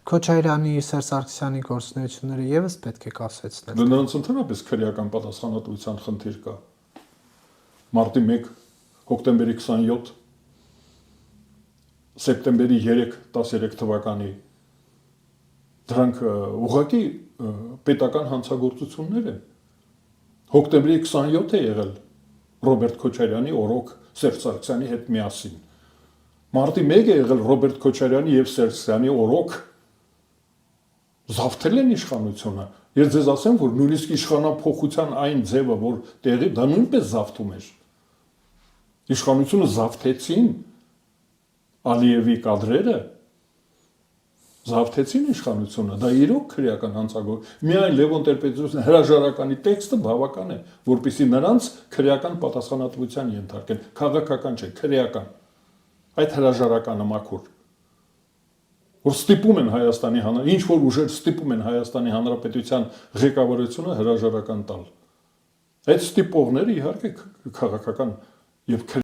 Քոչարյանի, Սերժ Սարգսյանի գործունեությունները եւս պետք է կասեցնել։ Նրանց ընդհանրապես քրեական պատասխանատվության խնդիր կա։ Մարտի 1, հոկտեմբերի 27, սեպտեմբերի 3-13 թվականի դրանք ուղղակի պետական հանցագործություններ են։ Հոկտեմբերի 27 է եղել Ռոբերտ Քոչարյանի օրոք Սերժ Սարգսյանի հետ միասին։ Մարտի 1 է եղել Ռոբերտ Քոչարյանի եւ Սերժ Սարգսյանի օրոք զավթել են իշխանությունը։ Ես ձեզ ասեմ, որ նույնիսկ իշխանափոխության այն ձևը, որ տեղի, դա նույնպես զավթում էր։ Իշխանությունը զավթեցին Ալիևի կադրերը, զավթեցին իշխանությունը, դա իրոք քրեական հանցագործություն։ Միայն Լևոն Տեր-Պետրոսյանի հրաժարականի տեքստը բավական է, որպեսզի նրանց քրեական պատասխանատվության ենթարկեն, քաղաքական չէ, քրեական։ Այդ հրաժարականը մաքուր, որ ստիպում են Հայաստանի ինչ որ ուժեր ստիպում են Հայաստանի Հանրապետության ղեկավարությունը հրաժարական տալ։ Այդ ստիպողները իհարկե քաղաքական եւ